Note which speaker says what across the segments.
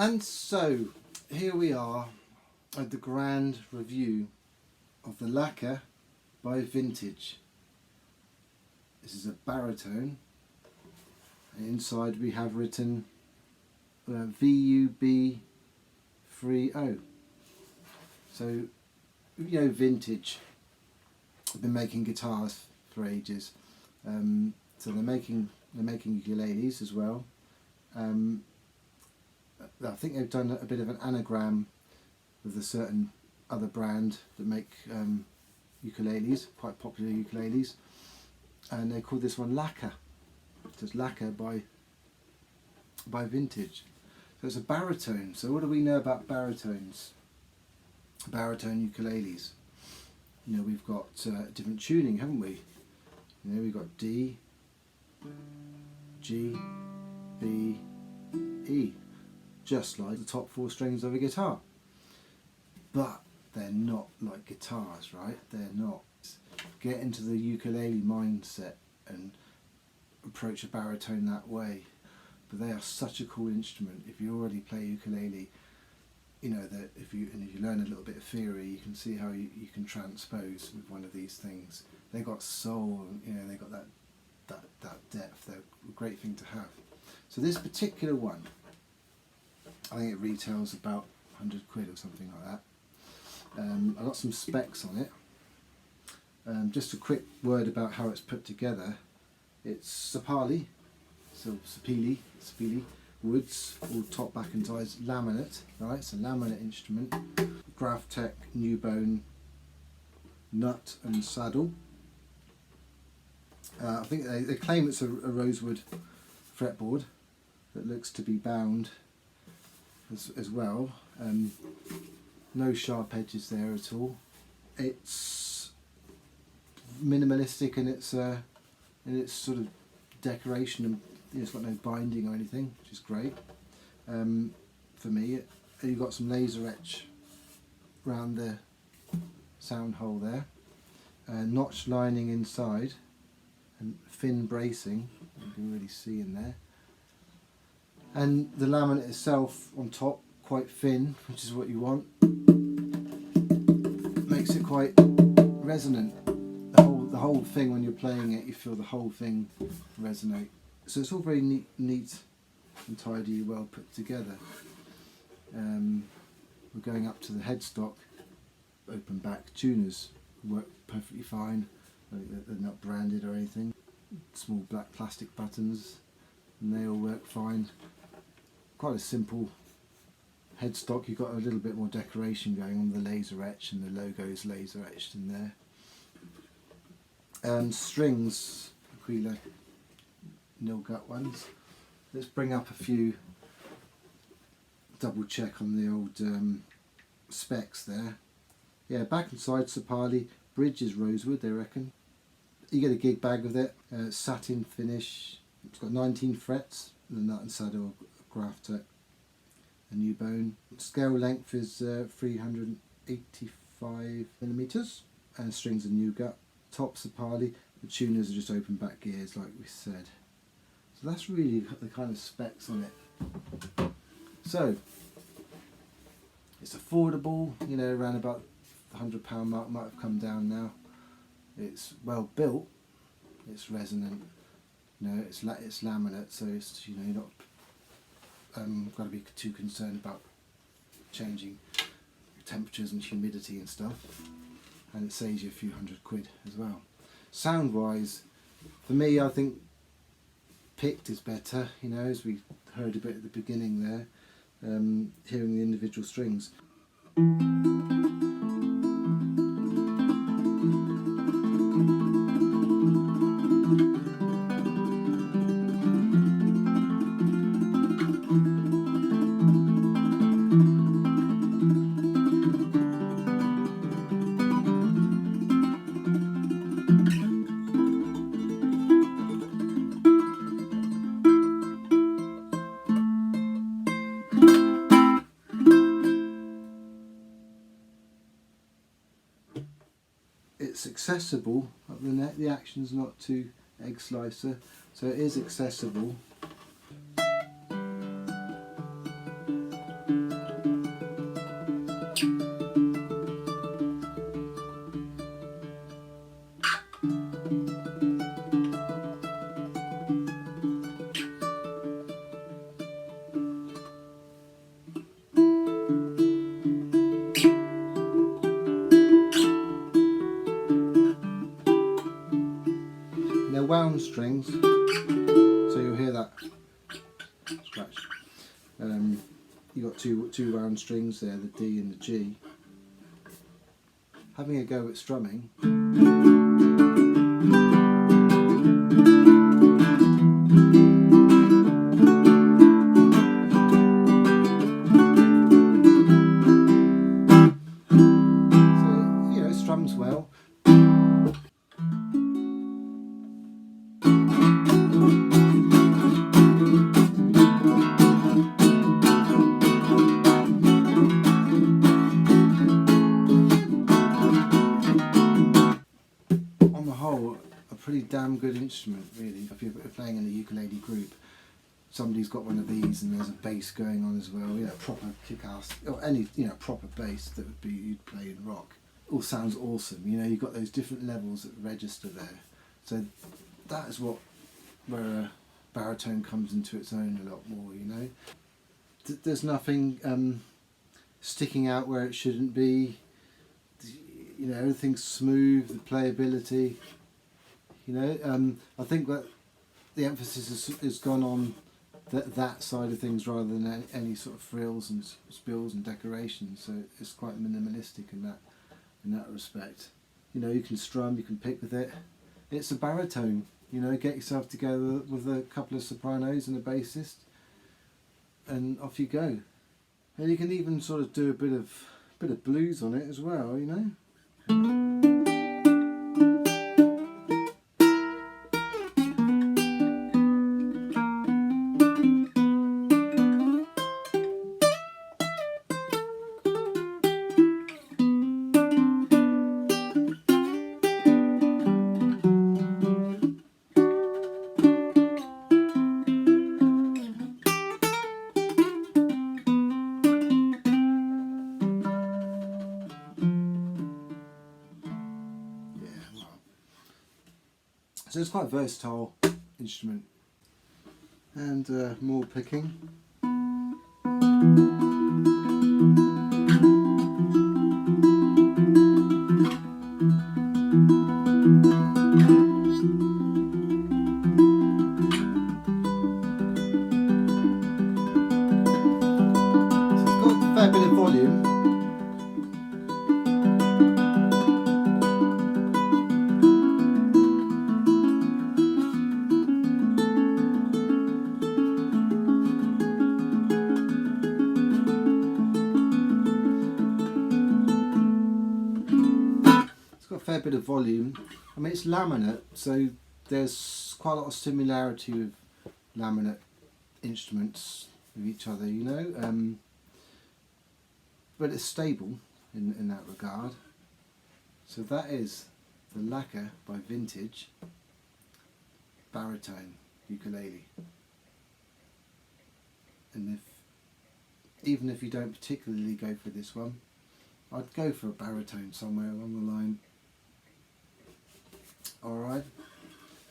Speaker 1: And so here we are at the grand review of the Laka by Vintage. This is a baritone, and inside we have written VUB30. So, you know, Vintage have been making guitars for ages. So they're making ukuleles as well. I think they've done a bit of an anagram with a certain other brand that make ukuleles, quite popular ukuleles, and they call this one Laka. Just Laka by Vintage. So it's a baritone. So what do we know about baritones? Baritone ukuleles. You know, we've got different tuning, haven't we? You know, we've got D, G, B, E, just like the top 4 strings of a guitar. But they're not like guitars, right? They're not. Get into the ukulele mindset and approach a baritone that way. But they are such a cool instrument. If you already play ukulele, you know that if you learn a little bit of theory, you can see how you can transpose with one of these things. They got soul, you know, they got that depth. They're a great thing to have. So this particular one, I think it retails about 100 quid or something like that. I got some specs on it. Just a quick word about how it's put together. It's sapali, so sapili woods, all top, back and sides, laminate, right? It's a laminate instrument. Graphtec new bone nut and saddle. I think they claim it's a rosewood fretboard that looks to be bound as well. No sharp edges there at all. It's minimalistic in its sort of decoration, and it's got no binding or anything, which is great for me. You've got some laser etch around the sound hole there, notch lining inside, and thin bracing, you can really see in there. And the laminate itself on top, quite thin, which is what you want. Makes it quite resonant. The whole thing, when you're playing it, you feel the whole thing resonate. So it's all very neat and tidy, well put together. We're going up to the headstock, open back tuners work perfectly fine. They're not branded or anything. Small black plastic buttons, and they all work fine. Quite a simple headstock. You've got a little bit more decoration going on, the laser etch, and the logo's laser etched in there. Strings, Aquila nil gut ones. Let's bring up a few, double check on the old specs there. Yeah, back and side sapali, bridge is rosewood, they reckon. You get a gig bag with it, satin finish. It's got 19 frets, the nut and saddle, Graphtec, a new bone. Scale length is 385 millimeters, and strings are new gut. Top sapali, the tuners are just open back gears, like we said. So that's really the kind of specs on it. So it's affordable, you know, around about the £100 mark, might have come down now. It's well built, it's resonant, you know, it's laminate, so it's, you know, you're not got to be too concerned about changing temperatures and humidity and stuff, and it saves you a few hundred quid as well. Sound wise, for me, I think picked is better, you know, as we heard a bit at the beginning there, hearing the individual strings. It's accessible up the neck, the action's not too egg slicer, so it is accessible. wound strings, so you'll hear that scratch. You got two wound strings there, the D and the G. Having a go at strumming. So, you know, it strums well. A pretty damn good instrument, really. If you're playing in a ukulele group, somebody's got one of these and there's a bass going on as well, you know, proper kick-ass, or any, you know, proper bass that would be you'd play in rock. All sounds awesome, you know, you've got those different levels that register there. So that is where a baritone comes into its own a lot more, you know. There's nothing sticking out where it shouldn't be. You know, everything's smooth, the playability. You know, I think that the emphasis has gone on that side of things rather than any sort of frills and spills and decorations. So it's quite minimalistic in that respect. You know, you can strum, you can pick with it. It's a baritone. You know, get yourself together with a couple of sopranos and a bassist, and off you go. And you can even sort of do a bit of blues on it as well. You know. So it's quite a versatile instrument, and more picking. So it's got a fair bit of volume. Fair bit of volume. I mean, it's laminate, so there's quite a lot of similarity with laminate instruments with each other, you know, but it's stable in that regard. So that is the Laka by Vintage Baritone Ukulele. And even if you don't particularly go for this one, I'd go for a baritone somewhere along the line. Alright,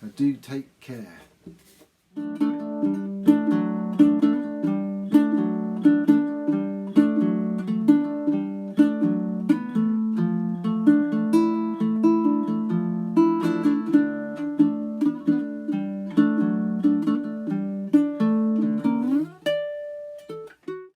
Speaker 1: now do take care.